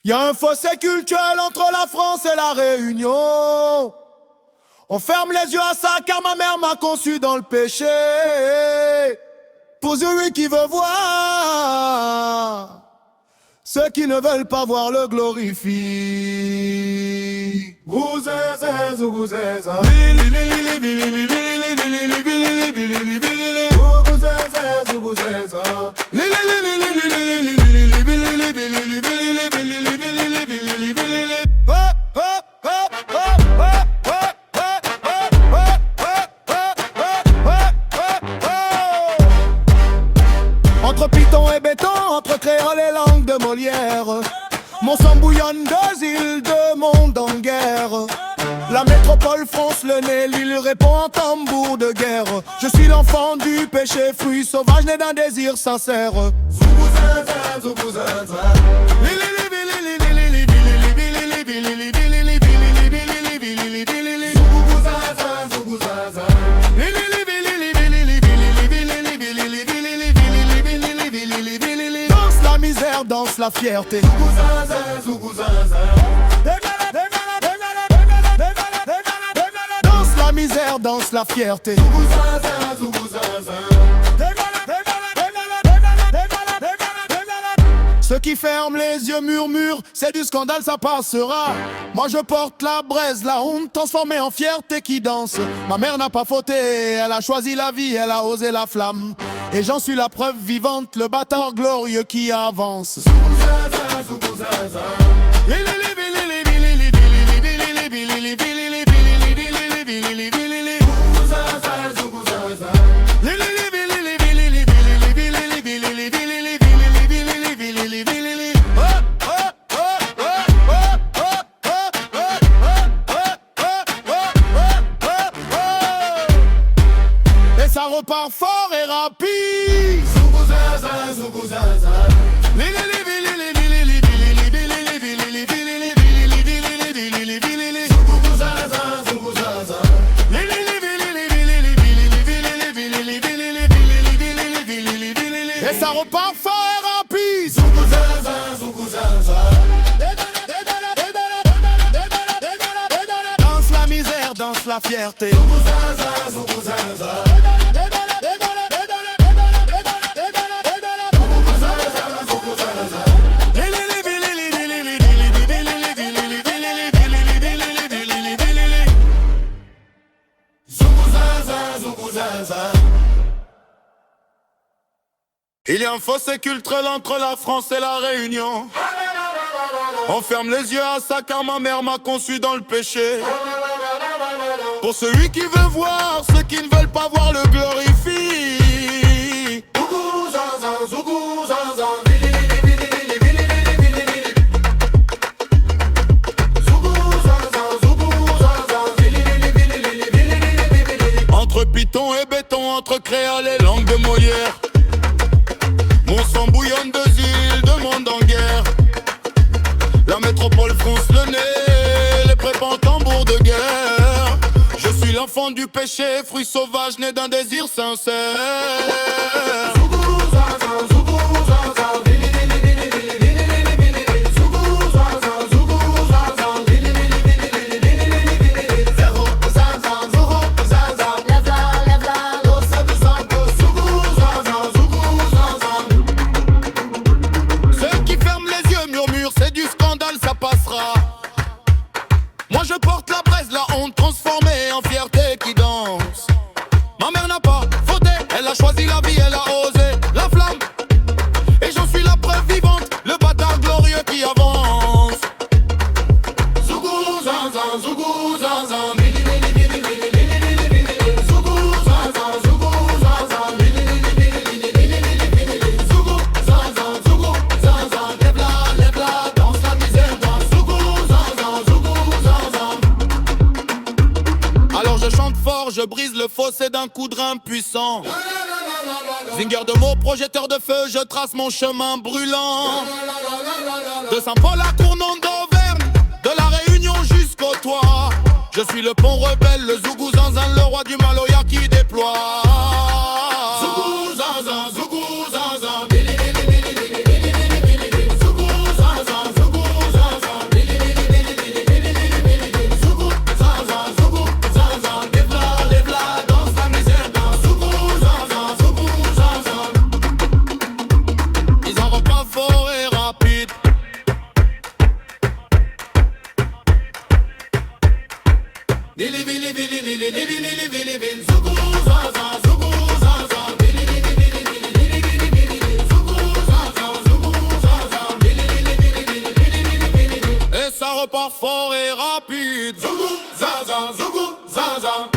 Y a un fossé culturel entre la France et la Réunion. On ferme les yeux à ça car ma mère m'a conçu dans le péché. Pour celui qui veut voir, ceux qui ne veulent pas voir le glorifient. Entre python et béton, entre créole et langue de Molière, mon sang bouillonne deux îles, deux mondes en guerre. La métropole fronce le nez, l'île répond en tambour de guerre. Je suis l'enfant du péché, fruit sauvage né d'un désir sincère. Danse la misère, danse la fierté. Danse la misère, danse la fierté. Ceux qui ferment les yeux murmurent, c'est du scandale, ça passera. Moi je porte la braise, la honte transformée en fierté qui danse. Ma mère n'a pas fauté, elle a choisi la vie, elle a osé la flamme. Et j'en suis la preuve vivante, le bâtard glorieux qui avance. Et ça repart fort et rapide. Et ça repart fort et rapide. Danse la misère, danse la fierté. Il y a un fossé culturel entre la France et la Réunion. On ferme les yeux à ça car ma mère m'a conçu dans le péché. Pour celui qui veut voir, ceux qui ne veulent pas voir le glorifie. Entre python et béton, entre créole et langue de Molière. Mon sang bouillonne deux îles, deux mondes en guerre. La métropole fronce le nez, les prépa en tambour de guerre. Je suis l'enfant du péché, fruit sauvage né d'un désir sincère. Moi je porte la braise, la honte transformée en fierté qui danse. Ma mère n'a pas fauté, elle a choisi la vie, elle a osé la flamme. Et j'en suis la preuve vivante, le bâtard glorieux qui avance. Zougou zanzan, zougou zanzan. Je brise le fossé d'un coup de rein puissant. Zinger de mots, projecteur de feu, je trace mon chemin brûlant. De Saint-Paul à Cournon d'Auvergne, de la Réunion jusqu'au toit. Je suis le pont rebelle, le Zougou Zanzan, le roi du Maloya qui déploie. Zougou Zanzan, Zougou Zanzan. Zougou Zanzan, Zougou Zanzan. Vili vili vili vili vili vili vili vili. Zougou zaza, zougou zaza. Vili vili vili vili vili vili vili vili. Zougou zaza, zougou zaza. Vili vili vili vili vili vili vili. Et ça repart fort et rapide. Zougou zaza, zougou zaza.